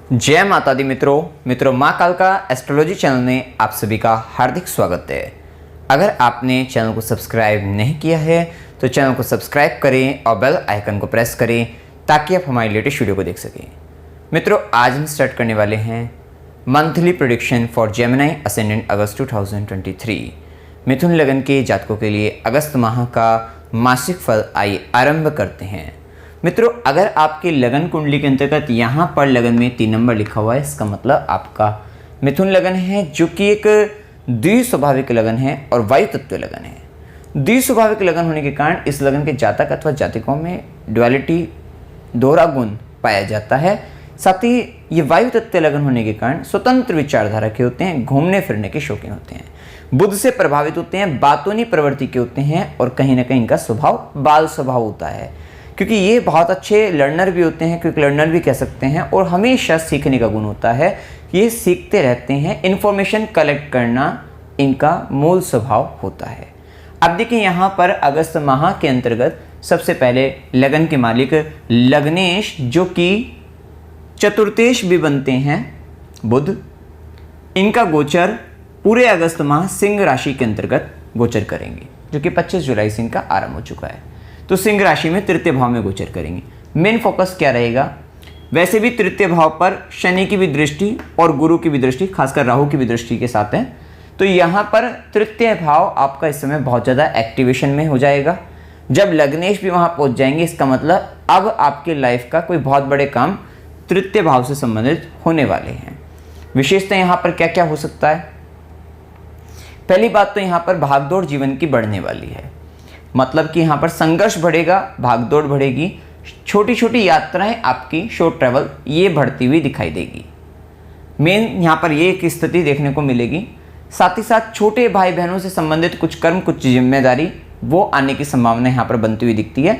जय माता दी मित्रों माँ काल का एस्ट्रोलॉजी चैनल में आप सभी का हार्दिक स्वागत है। अगर आपने चैनल को सब्सक्राइब नहीं किया है तो चैनल को सब्सक्राइब करें और बेल आइकन को प्रेस करें ताकि आप हमारी लेटेस्ट वीडियो को देख सकें। मित्रों, आज हम स्टार्ट करने वाले हैं monthly prediction for Gemini ascendant August 2023। मिथुन लगन के जातकों के लिए अगस्त माह का मासिक फल आइए आरंभ करते हैं। मित्रों, अगर आपकी लगन कुंडली के अंतर्गत यहाँ पर लगन में 3 नंबर लिखा हुआ है, इसका मतलब आपका मिथुन लगन है, जो कि एक द्विस्वाभाविक लगन है और वायु तत्व लगन है। द्विस्वाभाविक लगन होने के कारण इस लगन के जातक अथवा जातिकों में ड्युअलिटी, दोहरा गुण पाया जाता है। साथ ही ये वायु तत्व लगन होने के कारण स्वतंत्र विचारधारा के होते हैं, घूमने फिरने के शौकीन होते हैं, बुद्ध से प्रभावित होते हैं, बातूनी प्रवृत्ति के होते हैं और कहीं ना कहीं इनका स्वभाव बाल स्वभाव होता है, क्योंकि ये बहुत अच्छे लर्नर भी होते हैं, क्योंकि लर्नर भी कह सकते हैं, और हमेशा सीखने का गुण होता है। ये सीखते रहते हैं, इन्फॉर्मेशन कलेक्ट करना इनका मूल स्वभाव होता है। अब देखिए, यहाँ पर अगस्त माह के अंतर्गत सबसे पहले लगन के मालिक लग्नेश, जो कि चतुर्थेश भी बनते हैं, बुध, इनका गोचर पूरे अगस्त माह सिंह राशि के अंतर्गत गोचर करेंगे, जो कि 25 जुलाई से इनका आरंभ हो चुका है। तो सिंह राशि में तृतीय भाव में गोचर करेंगे। मेन फोकस क्या रहेगा? वैसे भी तृतीय भाव पर शनि की भी दृष्टि और गुरु की भी दृष्टि, खासकर राहु की भी दृष्टि के साथ है। तो यहाँ पर तृतीय भाव आपका इस समय बहुत ज़्यादा एक्टिवेशन में हो जाएगा। जब लग्नेश भी वहाँ पहुँच जाएंगे, इसका मतलब अब आपके लाइफ का कोई बहुत बड़े काम तृतीय भाव से संबंधित होने वाले हैं। विशेषता यहाँ पर क्या क्या हो सकता है? पहली बात तो यहाँ पर भागदौड़ जीवन की बढ़ने वाली है, मतलब कि यहाँ पर संघर्ष बढ़ेगा, भागदौड़ बढ़ेगी, छोटी छोटी यात्राएं आपकी, शॉर्ट ट्रैवल, ये बढ़ती हुई दिखाई देगी। मेन यहाँ पर ये एक स्थिति देखने को मिलेगी। साथ ही साथ छोटे भाई बहनों से संबंधित कुछ कर्म, कुछ जिम्मेदारी, वो आने की संभावना यहाँ पर बनती हुई दिखती है।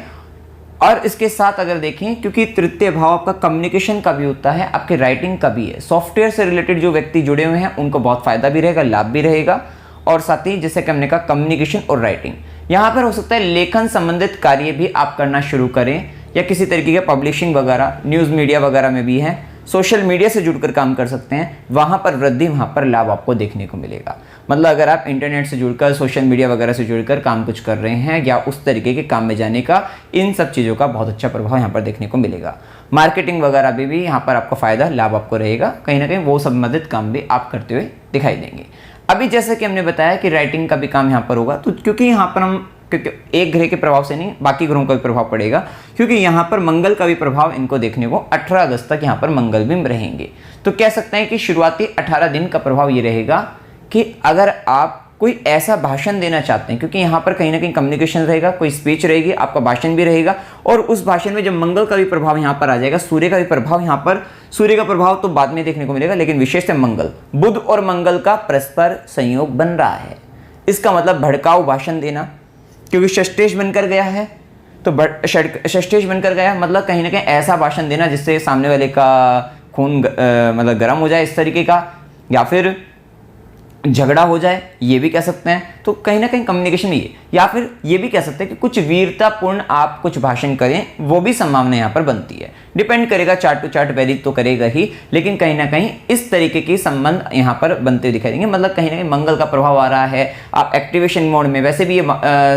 और इसके साथ अगर देखें, क्योंकि तृतीय भाव आपका कम्युनिकेशन का भी होता है, आपके राइटिंग का भी है, सॉफ्टवेयर से रिलेटेड जो व्यक्ति जुड़े हुए हैं उनको बहुत फायदा भी रहेगा, लाभ भी रहेगा। और साथ ही जैसे कि हमने कहा कम्युनिकेशन और राइटिंग, यहाँ पर हो सकता है लेखन संबंधित कार्य भी आप करना शुरू करें, या किसी तरीके के पब्लिशिंग वगैरह, न्यूज़ मीडिया वगैरह में भी है, सोशल मीडिया से जुड़कर काम कर सकते हैं, वहाँ पर वृद्धि, वहाँ पर लाभ आपको देखने को मिलेगा। मतलब अगर आप इंटरनेट से जुड़कर, सोशल मीडिया वगैरह से जुड़कर काम कुछ कर रहे हैं, या उस तरीके के काम में जाने का, इन सब चीज़ों का बहुत अच्छा प्रभाव यहाँ पर देखने को मिलेगा। मार्केटिंग वगैरह भी यहाँ पर आपको फायदा, लाभ आपको रहेगा, कहीं ना कहीं वो संबंधित काम भी आप करते हुए दिखाई देंगे। अभी जैसे कि हमने बताया कि राइटिंग का भी काम यहाँ पर होगा, तो क्योंकि यहाँ पर हम, क्योंकि एक ग्रह के प्रभाव से नहीं, बाकी ग्रहों का भी प्रभाव पड़ेगा, क्योंकि यहाँ पर मंगल का भी प्रभाव इनको देखने को 18 अगस्त तक यहाँ पर मंगल भी रहेंगे। तो कह सकते हैं कि शुरुआती 18 दिन का प्रभाव ये रहेगा कि अगर आप कोई ऐसा भाषण देना चाहते हैं, क्योंकि यहाँ पर कहीं ना कहीं कम्युनिकेशन रहेगा, कोई स्पीच रहेगी, आपका भाषण भी रहेगा, और उस भाषण में जब मंगल का भी प्रभाव यहाँ पर आ जाएगा, सूर्य का भी प्रभाव, यहाँ पर सूर्य का प्रभाव तो बाद में देखने को मिलेगा, लेकिन विशेष है मंगल, बुध और मंगल का परस्पर संयोग बन रहा है। इसका मतलब भड़काऊ भाषण देना, क्योंकि षष्ठेश बनकर गया है, तो षष्ठेश बनकर गया मतलब कहीं ना कहीं ऐसा भाषण देना जिससे सामने वाले का खून मतलब गर्म हो जाए, इस तरीके का, या फिर झगड़ा हो जाए, ये भी कह सकते हैं। तो कहीं ना कहीं कम्युनिकेशन ये, या फिर ये भी कह सकते हैं कि कुछ वीरतापूर्ण आप कुछ भाषण करें, वो भी संभावना यहाँ पर बनती है। डिपेंड करेगा, चार्ट टू चार्ट वेरी तो करेगा ही, लेकिन कहीं ना कहीं इस तरीके के संबंध यहाँ पर बनते दिखाई देंगे। मतलब कहीं ना कहीं मंगल का प्रभाव आ रहा है, आप एक्टिवेशन मोड में, वैसे भी ये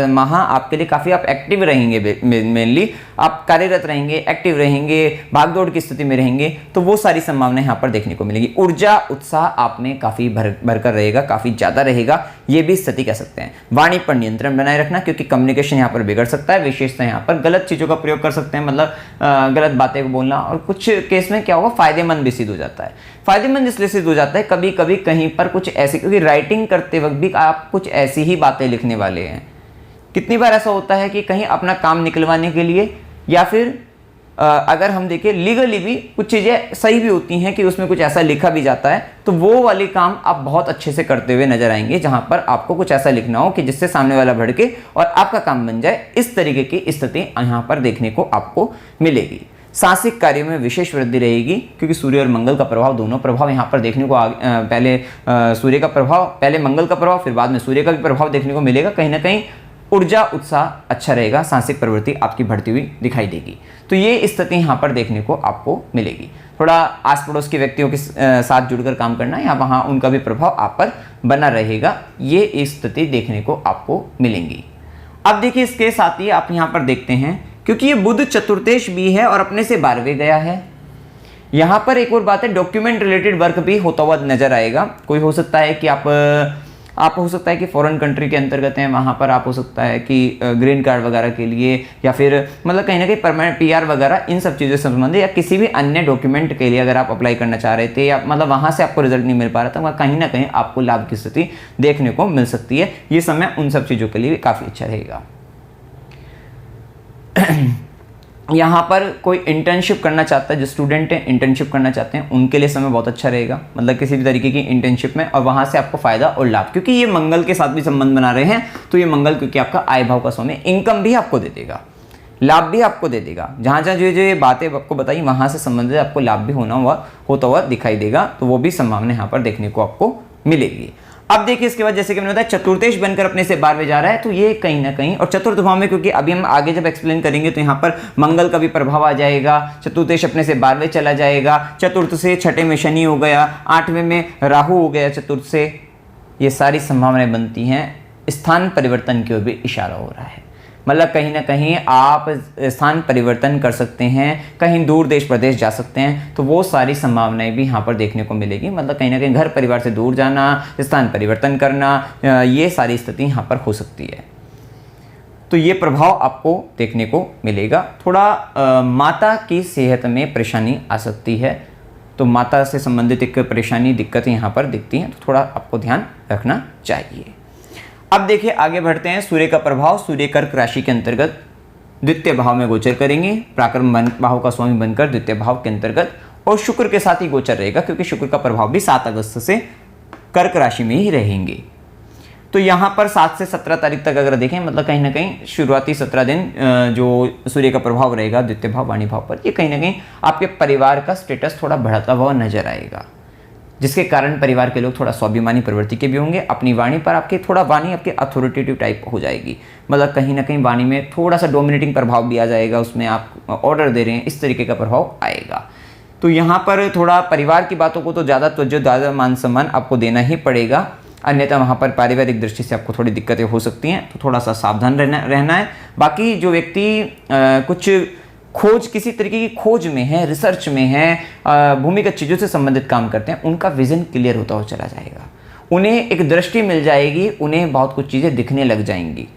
माह आपके लिए काफ़ी आप एक्टिव रहेंगे, मेनली आप कार्यरत रहेंगे, एक्टिव रहेंगे, भागदौड़ की स्थिति में रहेंगे, तो वो सारी संभावनाएं यहाँ पर देखने को मिलेगी। ऊर्जा, उत्साह आप में काफ़ी भरकर रहेगा, काफ़ी ज़्यादा रहेगा, ये भी स्थिति कह सकते हैं। वाणी पर नियंत्रण बनाए रखना, क्योंकि कम्युनिकेशन यहाँ पर बिगड़ सकता है। विशेषता यहाँ पर गलत चीज़ों का प्रयोग कर सकते हैं, मतलब गलत बातें बोलना, और कुछ केस में क्या होगा, फायदेमंद भी सिद्ध हो जाता है। फायदेमंद इसलिए सिद्ध हो जाता है, कभी कभी कहीं पर कुछ ऐसी, क्योंकि राइटिंग करते वक्त भी आप कुछ ऐसी ही बातें लिखने वाले हैं। कितनी बार ऐसा होता है कि कहीं अपना काम निकलवाने के लिए, या फिर अगर हम देखें लीगली भी कुछ चीज़ें सही भी होती हैं कि उसमें कुछ ऐसा लिखा भी जाता है, तो वो वाले काम आप बहुत अच्छे से करते हुए नजर आएंगे, जहां पर आपको कुछ ऐसा लिखना हो कि जिससे सामने वाला भड़के और आपका काम बन जाए। इस तरीके की स्थिति यहाँ पर देखने को आपको मिलेगी। साहसिक कार्यों में विशेष वृद्धि रहेगी, क्योंकि सूर्य और मंगल का प्रभाव, दोनों प्रभाव यहाँ पर देखने को पहले सूर्य का प्रभाव, पहले मंगल का प्रभाव, फिर बाद में सूर्य का भी प्रभाव देखने को मिलेगा। कहीं ना कहीं ऊर्जा उत्साह अच्छा रहेगा, साहसिक प्रवृत्ति आपकी बढ़ती हुई दिखाई देगी। तो ये स्थिति यहाँ पर देखने को आपको मिलेगी। थोड़ा आस पड़ोस के व्यक्तियों के साथ जुड़कर काम करना या वहाँ उनका भी प्रभाव आप पर बना रहेगा, ये स्थिति देखने को आपको मिलेंगी। अब देखिए इसके साथ ही आप यहाँ पर देखते हैं, क्योंकि ये बुध चतुर्थेश भी है और अपने से 12वें गया है, यहाँ पर एक और बात है, डॉक्यूमेंट रिलेटेड वर्क भी होता हुआ नजर आएगा। कोई हो सकता है कि आप हो सकता है कि फॉरेन कंट्री के अंतर्गत हैं, वहाँ पर आप हो सकता है कि ग्रीन कार्ड वगैरह के लिए या फिर मतलब कहीं ना कहीं परमानेंट PR वगैरह इन सब चीज़ों से संबंधित या किसी भी अन्य डॉक्यूमेंट के लिए अगर आप अप्लाई करना चाह रहे थे या मतलब वहाँ से आपको रिजल्ट नहीं मिल पा रहा था, वहाँ कहीं ना कहीं आपको लाभ की स्थिति देखने को मिल सकती है। ये समय उन सब चीज़ों के लिए काफ़ी अच्छा रहेगा। यहाँ पर कोई इंटर्नशिप करना चाहता है, जो स्टूडेंट है इंटर्नशिप करना चाहते हैं, उनके लिए समय बहुत अच्छा रहेगा, मतलब किसी भी तरीके की इंटर्नशिप में, और वहाँ से आपको फायदा और लाभ, क्योंकि ये मंगल के साथ भी संबंध बना रहे हैं, तो ये मंगल क्योंकि आपका आय भाव का स्वामी, इनकम भी आपको दे देगा, लाभ भी आपको दे देगा। जहाँ जहाँ जो ये बातें आपको बताई वहाँ से संबंधित आपको लाभ भी होता हुआ दिखाई देगा, तो वो भी संभावना यहाँ पर देखने को आपको मिलेगी। अब देखिए इसके बाद जैसे कि मैंने बताया चतुर्थेश बनकर अपने से 12वें जा रहा है, तो ये कहीं ना कहीं, और चतुर्थ भाव में, क्योंकि अभी हम आगे जब एक्सप्लेन करेंगे तो यहाँ पर मंगल का भी प्रभाव आ जाएगा, चतुर्थेश अपने से 12वें चला जाएगा, चतुर्थ से छठे में शनि हो गया, 8वें में राहु हो गया चतुर्थ से, ये सारी संभावनाएं बनती हैं। स्थान परिवर्तन की ओर भी इशारा हो रहा है, मतलब कहीं ना कहीं आप स्थान परिवर्तन कर सकते हैं, कहीं दूर देश प्रदेश जा सकते हैं, तो वो सारी संभावनाएं भी यहाँ पर देखने को मिलेगी। मतलब कहीं ना कहीं घर परिवार से दूर जाना, स्थान परिवर्तन करना, ये सारी स्थिति यहाँ पर हो सकती है। तो ये प्रभाव आपको देखने को मिलेगा। थोड़ा माता की सेहत में परेशानी आ सकती है, तो माता से संबंधित एक परेशानी दिक्कत यहाँ पर दिखती हैं, तो थोड़ा आपको ध्यान रखना चाहिए। अब देखिए आगे बढ़ते हैं। सूर्य का प्रभाव, सूर्य कर्क राशि के अंतर्गत द्वितीय भाव में गोचर करेंगे, पराक्रम भाव का स्वामी बनकर द्वितीय भाव के अंतर्गत, और शुक्र के साथ ही गोचर रहेगा, क्योंकि शुक्र का प्रभाव भी 7 अगस्त से कर्क राशि में ही रहेंगे। तो यहाँ पर 7 से 17 तारीख तक अगर देखें, मतलब कहीं ना कहीं शुरुआती 17 दिन जो सूर्य का प्रभाव रहेगा द्वितीय भाव वाणी भाव पर, ये कहीं ना कहीं आपके परिवार का स्टेटस थोड़ा बढ़ता हुआ नजर आएगा, जिसके कारण परिवार के लोग थोड़ा स्वाभिमानी प्रवृत्ति के भी होंगे। अपनी वाणी पर आपकी थोड़ा वाणी आपके अथॉरिटेटिव टाइप हो जाएगी, मतलब कहीं ना कहीं वाणी में थोड़ा सा डोमिनेटिंग प्रभाव भी आ जाएगा, उसमें आप ऑर्डर दे रहे हैं इस तरीके का प्रभाव आएगा। तो यहाँ पर थोड़ा परिवार की बातों को तो ज़्यादा मान सम्मान आपको देना ही पड़ेगा, अन्यथा वहाँ पर पारिवारिक दृष्टि से आपको थोड़ी दिक्कतें हो सकती हैं, तो थोड़ा सा सावधान रहना है। बाकी जो व्यक्ति कुछ किसी तरीके की खोज में है, रिसर्च में है, भूमिगत चीज़ों से संबंधित काम करते हैं, उनका विजन क्लियर होता हुआ चला जाएगा, उन्हें एक दृष्टि मिल जाएगी, उन्हें बहुत कुछ चीज़ें दिखने लग जाएंगी।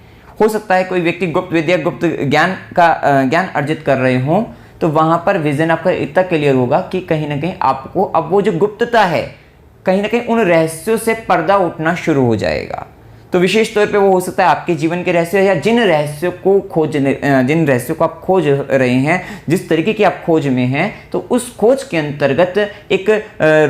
हो सकता है कोई व्यक्ति गुप्त विद्या, गुप्त ज्ञान अर्जित कर रहे हों, तो वहाँ पर विजन आपका इतना क्लियर होगा कि कहीं ना कहीं आपको अब वो जो गुप्तता है, कहीं ना कहीं उन रहस्यों से पर्दा उठना शुरू हो जाएगा। तो विशेष तौर पे वो हो सकता है आपके जीवन के रहस्य, या जिन रहस्यों को आप खोज रहे हैं, जिस तरीके की आप खोज में हैं, तो उस खोज के अंतर्गत एक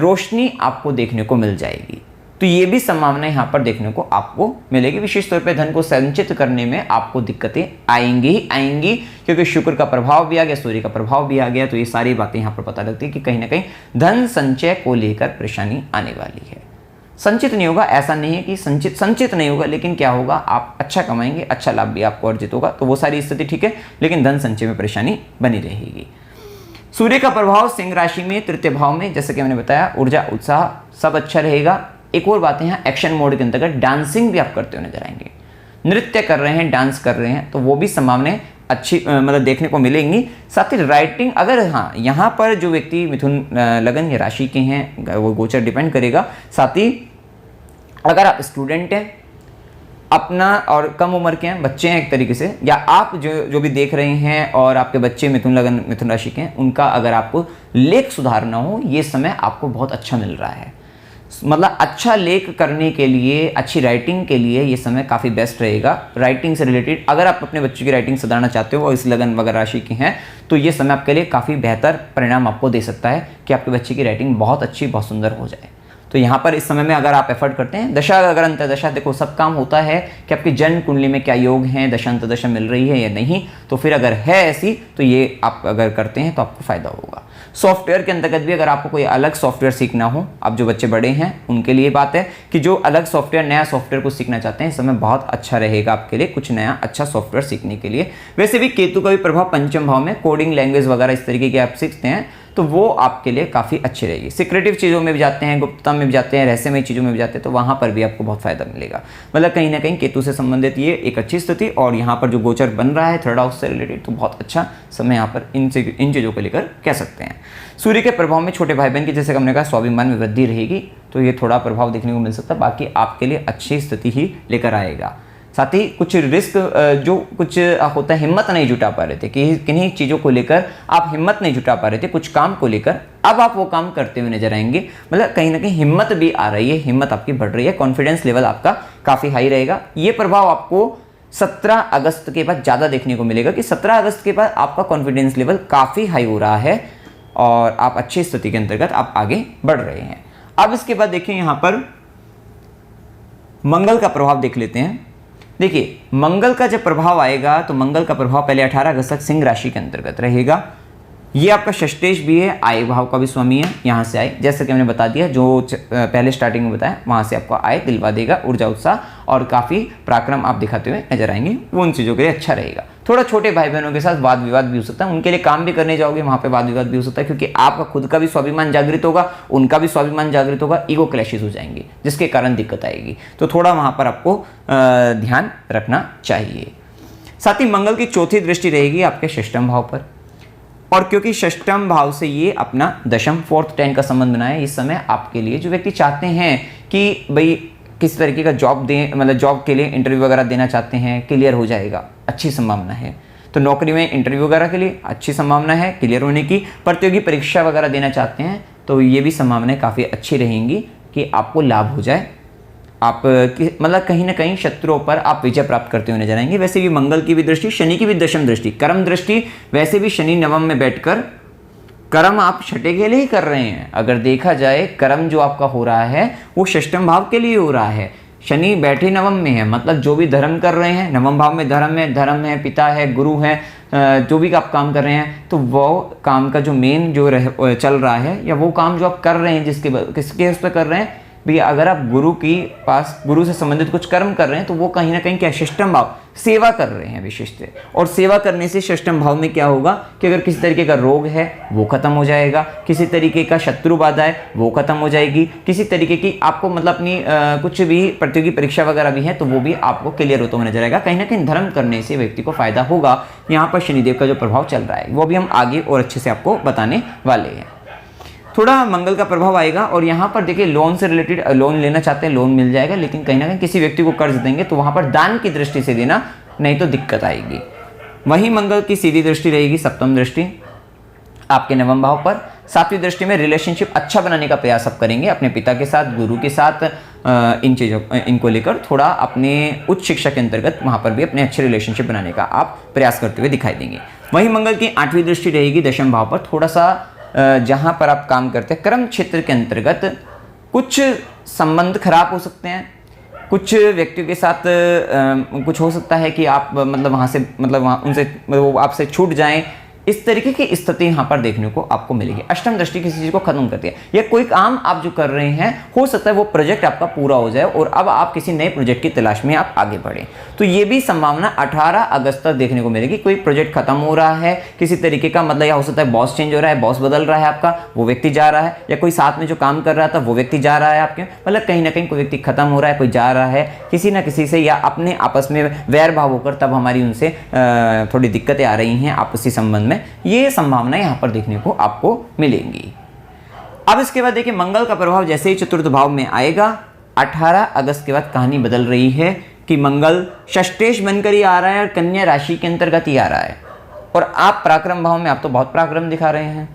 रोशनी आपको देखने को मिल जाएगी। तो ये भी संभावना यहाँ पर देखने को आपको मिलेगी। विशेष तौर पे धन को संचित करने में आपको दिक्कतें आएंगी, क्योंकि शुक्र का प्रभाव भी आ गया, सूर्य का प्रभाव भी आ गया, तो ये सारी बातें यहाँ पर पता लगती है कि कहीं ना कहीं धन संचय को लेकर परेशानी आने वाली है। संचित नहीं होगा, ऐसा नहीं है कि संचित नहीं होगा, लेकिन क्या होगा, आप अच्छा कमाएंगे, अच्छा लाभ भी आपको अर्जित होगा, तो वो सारी स्थिति ठीक है, लेकिन धन संचय में परेशानी बनी रहेगी। सूर्य का प्रभाव सिंह राशि में तृतीय भाव में, जैसे कि मैंने बताया, ऊर्जा उत्साह सब अच्छा रहेगा। एक और बात है, यहाँ एक्शन मोड के अंतर्गत डांसिंग भी आप करते हुए नजर आएंगे, नृत्य कर रहे हैं, डांस कर रहे हैं, तो वो भी संभावनाएं अच्छी मतलब देखने को मिलेंगी। साथ ही राइटिंग, अगर हाँ यहाँ पर जो व्यक्ति मिथुन लगन या राशि के हैं, वो गोचर डिपेंड करेगा। साथ ही अगर आप स्टूडेंट हैं अपना और कम उम्र के हैं, बच्चे हैं एक तरीके से, या आप जो भी देख रहे हैं और आपके बच्चे मिथुन लगन मिथुन राशि के हैं, उनका अगर आपको लेख सुधारना हो, ये समय आपको बहुत अच्छा मिल रहा है। मतलब अच्छा लेख करने के लिए, अच्छी राइटिंग के लिए ये समय काफ़ी बेस्ट रहेगा। राइटिंग से रिलेटेड अगर आप अपने बच्चों की राइटिंग सुधारना चाहते हो और इस लगन वगैरह राशि के हैं, तो ये समय आपके लिए काफ़ी बेहतर परिणाम आपको दे सकता है कि आपके बच्चे की राइटिंग बहुत अच्छी, बहुत सुंदर हो जाए। तो यहाँ पर इस समय में अगर आप एफर्ट करते हैं, दशा अगर अंतर्दशा, देखो सब काम होता है कि आपकी जन्म कुंडली में क्या योग हैं, दशा अंतर्दशा मिल रही है या नहीं, तो फिर अगर है ऐसी, तो ये आप अगर करते हैं तो आपको फायदा होगा। सॉफ्टवेयर के अंतर्गत भी अगर आपको कोई अलग सॉफ्टवेयर सीखना हो, अब जो बच्चे बड़े हैं उनके लिए बात है कि जो अलग सॉफ्टवेयर, नया सॉफ्टवेयर को सीखना चाहते हैं, इस समय बहुत अच्छा रहेगा आपके लिए कुछ नया अच्छा सॉफ्टवेयर सीखने के लिए। वैसे भी केतु का भी प्रभाव पंचम भाव में, कोडिंग लैंग्वेज वगैरह इस तरीके की आप सीखते हैं तो वो आपके लिए काफ़ी अच्छी रहेगी। सिक्रेटिव चीज़ों में भी जाते हैं, गुप्तता में भी जाते हैं, रहस्यमय चीज़ों में भी जाते हैं, तो वहाँ पर भी आपको बहुत फायदा मिलेगा। मतलब कहीं ना कहीं केतु से संबंधित ये एक अच्छी स्थिति, और यहाँ पर जो गोचर बन रहा है थर्ड हाउस से रिलेटेड, तो बहुत अच्छा समय यहाँ पर इन चीज़ों को लेकर कह सकते हैं। सूर्य के प्रभाव में छोटे भाई बहन की, जैसे हमने कहा, स्वाभिमान में वृद्धि रहेगी, तो ये थोड़ा प्रभाव देखने को मिल सकता है। बाकी आपके लिए अच्छी स्थिति ही लेकर आएगा। साथ ही कुछ रिस्क जो कुछ होता है, हिम्मत नहीं जुटा पा रहे थे कि किन्हीं चीज़ों को लेकर आप हिम्मत नहीं जुटा पा रहे थे कुछ काम को लेकर, अब आप वो काम करते हुए नजर आएंगे। मतलब कहीं ना कहीं हिम्मत भी आ रही है, हिम्मत आपकी बढ़ रही है, कॉन्फिडेंस लेवल आपका काफ़ी हाई रहेगा। ये प्रभाव आपको 17 अगस्त के बाद ज़्यादा देखने को मिलेगा कि 17 अगस्त के बाद आपका कॉन्फिडेंस लेवल काफ़ी हाई हो रहा है और आप अच्छी स्थिति के अंतर्गत आप आगे बढ़ रहे हैं। अब इसके बाद देखिए यहाँ पर मंगल का प्रभाव देख लेते हैं। देखिए मंगल का जब प्रभाव आएगा तो मंगल का प्रभाव पहले 18 अगस्त तक सिंह राशि के अंतर्गत रहेगा। ये आपका षष्ठेश भी है, आय भाव का भी स्वामी है, यहाँ से आए, जैसे कि हमने बता दिया, जो पहले स्टार्टिंग में बताया, वहाँ से आपको आय दिलवा देगा, ऊर्जा उत्साह और काफ़ी पराक्रम आप दिखाते हुए नजर आएंगे। वो उन चीज़ों के लिए अच्छा रहेगा। थोड़ा छोटे भाई बहनों के साथ वाद विवाद भी हो सकता है, उनके लिए काम भी करने जाओगे, वहाँ पे वाद विवाद भी हो सकता है, क्योंकि आपका खुद का भी स्वाभिमान जागृत होगा, उनका भी स्वाभिमान जागृत होगा, ईगो क्लैशेस हो जाएंगे, जिसके कारण दिक्कत आएगी। तो थोड़ा वहाँ पर आपको ध्यान रखना चाहिए। साथ ही मंगल की चौथी दृष्टि रहेगी आपके षष्ठम भाव पर, और क्योंकि षष्ठम भाव से ये अपना दशम 4th 10 का संबंध बनाए, इस समय आपके लिए जो व्यक्ति चाहते हैं कि भाई किस तरीके का जॉब दें, मतलब जॉब के लिए इंटरव्यू वगैरह देना चाहते हैं, क्लियर हो जाएगा, अच्छी संभावना है। तो नौकरी में इंटरव्यू वगैरह के लिए अच्छी संभावना है क्लियर होने की। प्रतियोगी परीक्षा वगैरह देना चाहते हैं तो ये भी संभावनाएं काफ़ी अच्छी रहेंगी कि आपको लाभ हो जाए। आप मतलब कहीं ना कहीं शत्रुओं पर आप विजय प्राप्त करते हुए नजर आएंगे। वैसे भी मंगल की भी दृष्टि, शनि की भी दशम दृष्टि, कर्म दृष्टि, वैसे भी शनि नवम में बैठकर कर्म आप छठे के लिए ही कर रहे हैं। अगर देखा जाए कर्म जो आपका हो रहा है वो षष्ठम भाव के लिए हो रहा है। शनि बैठे नवम में है, मतलब जो भी धर्म कर रहे हैं, नवम भाव में धर्म है, पिता है, गुरु है, जो भी आप काम कर रहे हैं, तो वो काम का जो मेन जो चल रहा है, या वो काम जो आप कर रहे हैं किसके उस पर कर रहे हैं भैया, अगर आप गुरु से संबंधित कुछ कर्म कर रहे हैं तो वो कहीं ना कहीं क्या, षष्ठम भाव, सेवा कर रहे हैं विशिष्ट। और सेवा करने से षष्ठम भाव में क्या होगा कि अगर किसी तरीके का रोग है वो खत्म हो जाएगा, किसी तरीके का शत्रु बाधा है वो खत्म हो जाएगी, किसी तरीके की आपको मतलब अपनी कुछ भी प्रतियोगी परीक्षा वगैरह भी है तो वो भी आपको क्लियर होता हुआ नजर आएगा। कहीं ना कहीं धर्म करने से व्यक्ति को फायदा होगा। यहाँ पर शनिदेव का जो प्रभाव चल रहा है वो भी हम आगे और अच्छे से आपको बताने वाले हैं। थोड़ा मंगल का प्रभाव आएगा और यहाँ पर देखिए लोन से रिलेटेड, लोन लेना चाहते हैं लोन मिल जाएगा, लेकिन कहीं ना कहीं किसी व्यक्ति को कर्ज देंगे तो वहाँ पर दान की दृष्टि से देना, नहीं तो दिक्कत आएगी। वहीं मंगल की सीधी दृष्टि रहेगी सप्तम दृष्टि आपके नवम भाव पर। सातवीं दृष्टि में रिलेशनशिप अच्छा बनाने का प्रयास आप करेंगे अपने पिता के साथ, गुरु के साथ, इन चीज़ों इनको लेकर थोड़ा अपने उच्च शिक्षा के अंतर्गत वहाँ पर भी अपने अच्छे रिलेशनशिप बनाने का आप प्रयास करते हुए दिखाई देंगे। वहीं मंगल की 8वीं दृष्टि रहेगी दशम भाव पर। थोड़ा सा जहाँ पर आप काम करते हैं कर्म क्षेत्र के अंतर्गत कुछ संबंध खराब हो सकते हैं, कुछ व्यक्तियों के साथ कुछ हो सकता है कि आप मतलब वहाँ से मतलब वहाँ उनसे वो आपसे छूट जाएं, इस तरीके की स्थिति यहाँ पर देखने को आपको मिलेगी। अष्टम दृष्टि किसी चीज़ को खत्म करती है, या कोई काम आप जो कर रहे हैं हो सकता है वो प्रोजेक्ट आपका पूरा हो जाए और अब आप किसी नए प्रोजेक्ट की तलाश में आप आगे बढ़ें। तो ये भी संभावना 18 अगस्त तक देखने को मिलेगी। कोई प्रोजेक्ट खत्म हो रहा है किसी तरीके का, मतलब या हो सकता है बॉस चेंज हो रहा है, बॉस बदल रहा है आपका, वो व्यक्ति जा रहा है, या कोई साथ में जो काम कर रहा था वो व्यक्ति जा रहा है आपके, मतलब कहीं ना कहीं कोई व्यक्ति खत्म हो रहा है, कोई जा रहा है किसी ना किसी से, या अपने आपस में वैर भाव होकर तब हमारी उनसे थोड़ी दिक्कतें आ रही हैं आपसी संबंध में। ये संभावना यहाँ पर देखने को आपको मिलेंगी। अब इसके बाद देखिए मंगल का प्रभाव जैसे ही चतुर्थ भाव में आएगा 18 अगस्त के बाद कहानी बदल रही है कि मंगल षष्ठेश बनकर ही आ रहा है और कन्या राशि के अंतर्गत ही आ रहा है, और आप पराक्रम भाव में आप तो बहुत पराक्रम दिखा रहे हैं।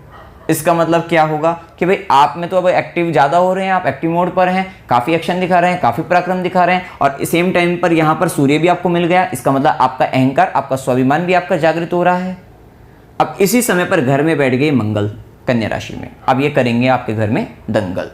इसका मतलब क्या होगा कि भाई आप में तो अब एक्टिव ज़्यादा हो रहे हैं, आप एक्टिव मोड पर हैं, काफ़ी एक्शन दिखा रहे हैं, काफ़ी पराक्रम दिखा रहे हैं, और सेम टाइम पर यहाँ पर सूर्य भी आपको मिल गया। इसका मतलब आपका अहंकार, आपका स्वाभिमान भी आपका जागृत हो रहा है। अब इसी समय पर घर में बैठ गए मंगल कन्या राशि में, अब ये करेंगे आपके घर में दंगल।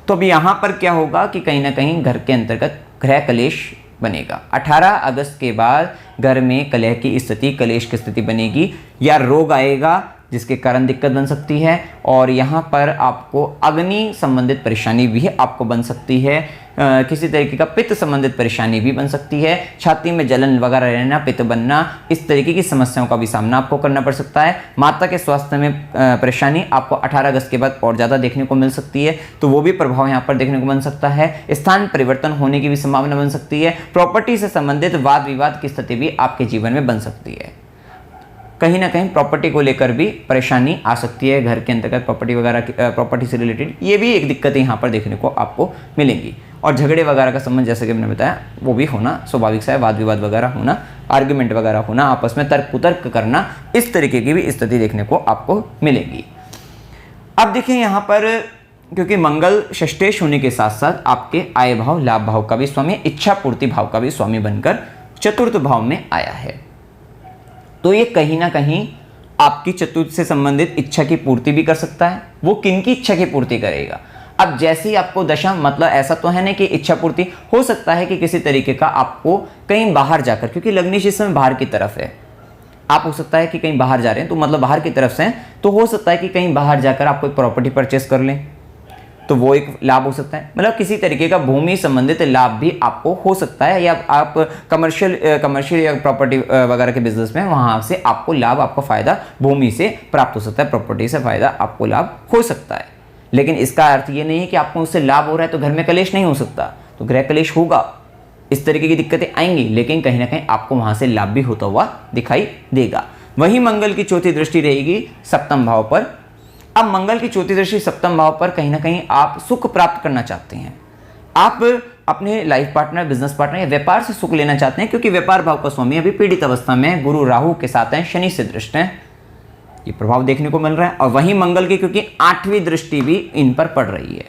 तो अब यहाँ पर क्या होगा कि कहीं ना कहीं घर के अंतर्गत गृह कलेश बनेगा। 18 अगस्त के बाद घर में कलह की स्थिति, कलेश की स्थिति बनेगी, या रोग आएगा, जिसके कारण दिक्कत बन सकती है। और यहाँ पर आपको अग्नि संबंधित परेशानी भी आपको बन सकती है, किसी तरीके का पित्त संबंधित परेशानी भी बन सकती है, छाती में जलन वगैरह रहना, पित्त बनना, इस तरीके की समस्याओं का भी सामना आपको करना पड़ सकता है। माता के स्वास्थ्य में परेशानी आपको 18 अगस्त के बाद और ज़्यादा देखने को मिल सकती है, तो वो भी प्रभाव यहाँ पर देखने को बन सकता है। स्थान परिवर्तन होने की भी संभावना बन सकती है। प्रॉपर्टी से संबंधित वाद विवाद की स्थिति भी आपके जीवन में बन सकती है। कहीं ना कहीं प्रॉपर्टी को लेकर भी परेशानी आ सकती है, घर के अंतर्गत प्रॉपर्टी वगैरह प्रॉपर्टी से रिलेटेड ये भी एक दिक्कत यहाँ पर देखने को आपको मिलेंगी। और झगड़े वगैरह का संबंध जैसे कि मैंने बताया वो भी होना स्वाभाविक सा है, वाद विवाद वगैरह होना, आर्ग्यूमेंट वगैरह होना, आपस में तर्क कुतर्क करना, इस तरीके की भी स्थिति देखने को आपको मिलेगी। अब देखिए यहाँ पर क्योंकि मंगल षष्ठेश होने के साथ साथ आपके आय भाव, लाभ भाव का भी स्वामी, इच्छा पूर्ति भाव का भी स्वामी बनकर चतुर्थ भाव में आया है, तो ये कहीं ना कहीं आपकी चतुर्थ से संबंधित इच्छा की पूर्ति भी कर सकता है। वो किनकी इच्छा की पूर्ति करेगा? अब जैसे ही आपको दशा, मतलब ऐसा तो है नहीं कि इच्छा पूर्ति हो सकता है कि किसी तरीके का आपको कहीं बाहर जाकर, क्योंकि लग्नेश इस समय बाहर की तरफ है, आप हो सकता है कि कहीं बाहर जा रहे हैं तो मतलब बाहर की तरफ से हैं, तो हो सकता है कि कहीं बाहर जाकर आप कोई प्रॉपर्टी परचेस कर लें, तो वो एक लाभ हो सकता है। मतलब किसी तरीके का भूमि संबंधित लाभ भी आपको हो सकता है, या आप कमर्शियल या प्रॉपर्टी वगैरह के बिजनेस में वहां से आपको लाभ, आपको फायदा भूमि से प्राप्त हो सकता है, प्रॉपर्टी से फायदा आपको लाभ हो सकता है। लेकिन इसका अर्थ ये नहीं है कि आपको उससे लाभ हो रहा है तो घर में कलेश नहीं हो सकता, तो गृह कलेश होगा, इस तरीके की दिक्कतें आएंगी, लेकिन कहीं ना कहीं आपको वहां से लाभ भी होता हुआ दिखाई देगा। वहीं मंगल की चौथी दृष्टि रहेगी सप्तम भाव पर। अब मंगल की चौथी दृष्टि सप्तम भाव पर कहीं ना कहीं आप सुख प्राप्त करना चाहते हैं, आप अपने लाइफ पार्टनर, बिजनेस पार्टनर या व्यापार से सुख लेना चाहते हैं, क्योंकि व्यापार भाव का स्वामी अभी पीड़ित अवस्था में गुरु राहु के साथ हैं, शनि से दृष्ट हैं, ये प्रभाव देखने को मिल रहा है। और वहीं मंगल की क्योंकि 8वीं दृष्टि भी इन पर पड़ रही है।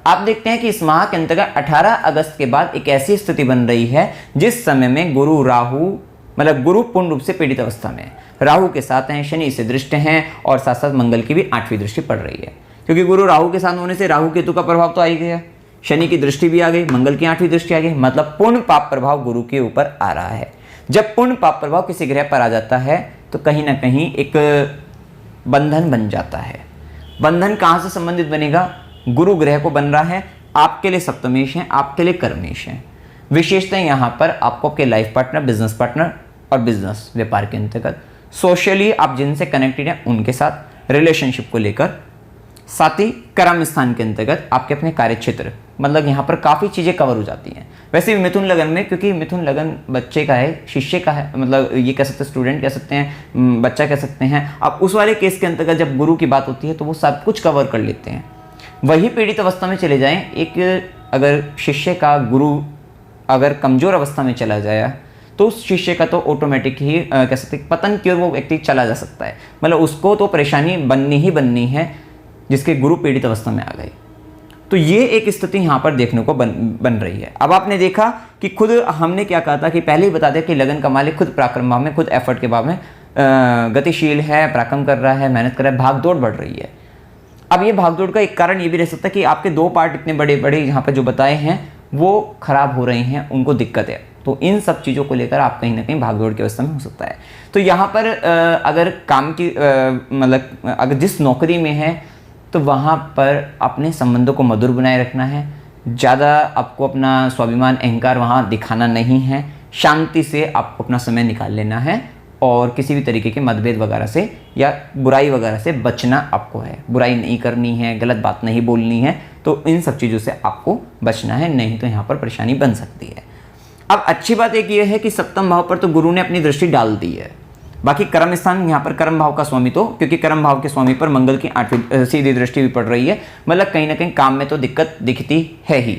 आप देखते हैं कि इस माह के अंतर्गत 18 अगस्त के बाद एक ऐसी स्थिति बन रही है जिस समय में गुरु राहु, मतलब गुरु पूर्ण रूप से पीड़ित अवस्था में, राहु के साथ हैं, शनि से दृष्ट हैं, और साथ साथ मंगल की भी 8वीं दृष्टि पड़ रही है। क्योंकि गुरु राहु के साथ होने से राहु केतु का प्रभाव तो आ ही गया, शनि की दृष्टि भी आ गई, मंगल की 8वीं दृष्टि आ गई, मतलब पूर्ण पाप प्रभाव गुरु के ऊपर आ रहा है। जब पूर्ण पाप प्रभाव किसी ग्रह पर आ जाता है तो कहीं ना कहीं एक बंधन बन जाता है। बंधन कहाँ से संबंधित बनेगा? गुरु ग्रह को बन रहा है, आपके लिए सप्तमेश है, आपके लिए कर्मेश है। विशेषताएं यहाँ पर आपको आपके लाइफ पार्टनर, बिजनेस पार्टनर और बिजनेस व्यापार के अंतर्गत सोशली आप जिनसे कनेक्टेड हैं उनके साथ रिलेशनशिप को लेकर, साथ ही कर्म स्थान के अंतर्गत आपके अपने कार्य क्षेत्र, मतलब यहाँ पर काफ़ी चीज़ें कवर हो जाती हैं। वैसे भी मिथुन लगन में, क्योंकि मिथुन लगन बच्चे का है, शिष्य का है, मतलब ये कह सकते हैं, स्टूडेंट कह सकते हैं, बच्चा कह सकते हैं। अब उस वाले केस के अंतर्गत जब गुरु की बात होती है तो वो सब कुछ कवर कर लेते हैं। वही पीड़ित अवस्था में चले जाएं, एक अगर शिष्य का गुरु अगर कमज़ोर अवस्था में चला जाए तो उस शिष्य का तो ऑटोमेटिक ही कह सकते हैं पतन की ओर वो व्यक्ति चला जा सकता है। मतलब उसको तो परेशानी बननी ही बननी है जिसके गुरु पीड़ित अवस्था में आ गए। तो ये एक स्थिति यहाँ पर देखने को बन रही है। अब आपने देखा कि खुद हमने क्या कहा था कि पहले ही बता दें कि लगन का मालिक खुद पराक्रम भाव में, खुद एफर्ट के भाव में गतिशील है, पराक्रम कर रहा है, मेहनत कर रहा है, भागदौड़ बढ़ रही है। अब ये भागदौड़ का एक कारण ये भी रह सकता है कि आपके 2 पार्ट इतने बड़े बड़े यहाँ पर जो बताए हैं वो खराब हो रहे हैं, उनको दिक्कत है। तो इन सब चीज़ों को लेकर आप कहीं ना कहीं भागदौड़ की अवस्था में हो सकता है। तो यहाँ पर अगर काम की मतलब अगर जिस नौकरी में है तो वहाँ पर अपने संबंधों को मधुर बनाए रखना है, ज़्यादा आपको अपना स्वाभिमान अहंकार वहाँ दिखाना नहीं है, शांति से आपको अपना समय निकाल लेना है, और किसी भी तरीके के मतभेद वगैरह से या बुराई वगैरह से बचना आपको है। बुराई नहीं करनी है, गलत बात नहीं बोलनी है, तो इन सब चीज़ों से आपको बचना है, नहीं तो यहाँ पर परेशानी बन सकती है। अब अच्छी बात एक ये है कि सप्तम भाव पर तो गुरु ने अपनी दृष्टि डाल दी है। बाकी कर्म स्थान, यहाँ पर कर्म भाव का स्वामी, तो क्योंकि कर्म भाव के स्वामी पर मंगल की 8वीं सीधी दृष्टि भी पड़ रही है, मतलब कहीं ना कहीं काम में तो दिक्कत दिखती है ही।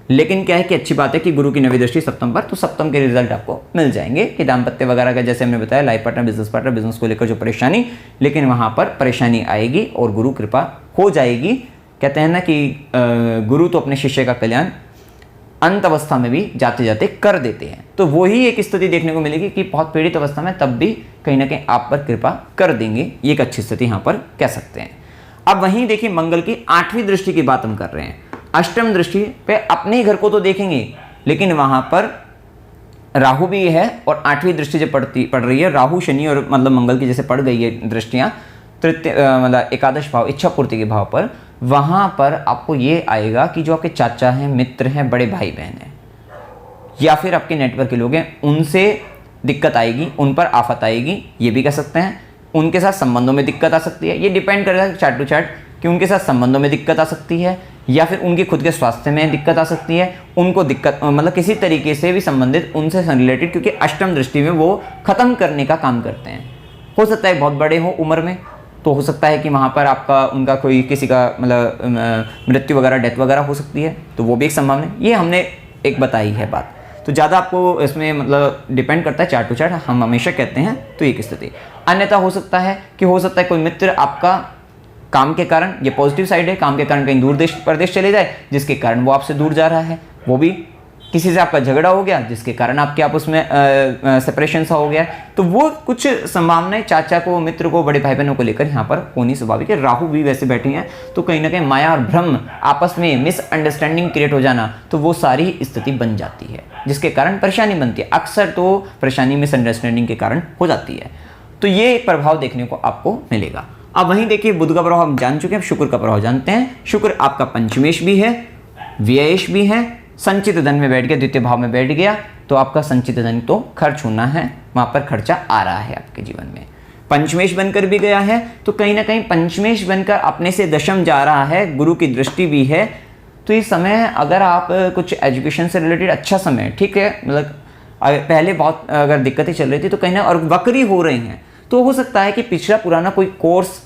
लेकिन क्या है कि अच्छी बात है कि गुरु की 9वीं दृष्टि सप्तम पर, तो सप्तम के रिजल्ट आपको मिल जाएंगे कि दाम्पत्य वगैरह का, जैसे हमने बताया, लाइफ पार्टनर, बिजनेस को लेकर जो परेशानी, लेकिन वहाँ पर परेशानी आएगी और गुरु कृपा हो जाएगी। कहते हैं ना कि गुरु तो अपने शिष्य का कल्याण अंत अवस्था में भी जाते जाते कर देते हैं। तो वही एक स्थिति देखने को मिलेगी कि बहुत पीड़ित अवस्था में तब भी कहीं ना कहीं आप पर कृपा कर देंगे। ये एक अच्छी स्थिति यहाँ पर कह सकते हैं। अब वहीं देखिए मंगल की 8वीं दृष्टि की बात हम कर रहे हैं। अष्टम दृष्टि पे अपने घर को तो देखेंगे, लेकिन वहां पर राहु भी है और 8वीं दृष्टि जो पड़ रही है, राहु शनि और मतलब मंगल की जैसे पड़ गई है दृष्टियां, तृतीय मतलब एकादश भाव इच्छा पूर्ति के भाव पर, वहाँ पर आपको ये आएगा कि जो आपके चाचा हैं, मित्र हैं, बड़े भाई बहन हैं या फिर आपके नेटवर्क के लोग हैं, उनसे दिक्कत आएगी, उन पर आफत आएगी, ये भी कह सकते हैं। उनके साथ संबंधों में दिक्कत आ सकती है, ये डिपेंड करेगा चार्ट टू चार्ट कि उनके साथ संबंधों में दिक्कत आ सकती है या फिर उनके खुद के स्वास्थ्य में दिक्कत आ सकती है, उनको दिक्कत मतलब किसी तरीके से भी संबंधित उनसे रिलेटेड, क्योंकि अष्टम दृष्टि में वो खत्म करने का काम करते हैं। हो सकता है बहुत बड़े हो उम्र में, तो हो सकता है कि वहाँ पर आपका उनका कोई किसी का मतलब मृत्यु वगैरह, डेथ वगैरह हो सकती है, तो वो भी एक संभावना है। ये हमने एक बताई है बात, तो ज़्यादा आपको इसमें मतलब डिपेंड करता है चार्ट टू चार्ट, हम हमेशा कहते हैं तो एक स्थिति। अन्यथा हो सकता है कि हो सकता है कोई मित्र आपका काम के कारण, ये पॉजिटिव साइड है, काम के कारण कहीं दूर देश प्रदेश चले जाए, जिसके कारण वो आपसे दूर जा रहा है, वो भी किसी से आपका झगड़ा हो गया जिसके कारण आपके आप उसमें सेपरेशन सा हो गया, तो वो कुछ संभावनाएं चाचा को, मित्र को, बड़े भाई बहनों को लेकर यहाँ पर होनी स्वाभाविक है। राहु भी वैसे बैठे हैं, तो कहीं ना कहीं माया और भ्रम, आपस में मिसअंडरस्टैंडिंग क्रिएट हो जाना, तो वो सारी स्थिति बन जाती है, जिसके कारण परेशानी बनती है। अक्सर तो परेशानी मिसअंडरस्टैंडिंग के कारण हो जाती है, तो ये एक प्रभाव देखने को आपको मिलेगा। अब वहीं देखिए बुध का प्रभाव हम जान चुके हैं, शुक्र का प्रभाव जानते हैं। शुक्र आपका पंचमेश भी है, व्ययेश भी है, संचित धन में बैठ गया, द्वितीय भाव में बैठ गया, तो आपका संचित धन तो खर्च होना है, वहां पर खर्चा आ रहा है आपके जीवन में। पंचमेश बनकर भी गया है, तो कहीं ना कहीं पंचमेश बनकर अपने से दशम जा रहा है, गुरु की दृष्टि भी है, तो इस समय अगर आप कुछ एजुकेशन से रिलेटेड अच्छा समय, ठीक है, मतलब पहले बहुत अगर दिक्कतें चल रही थी तो कहीं ना, और वक्री हो रही हैं, तो हो सकता है कि पिछला पुराना कोई कोर्स,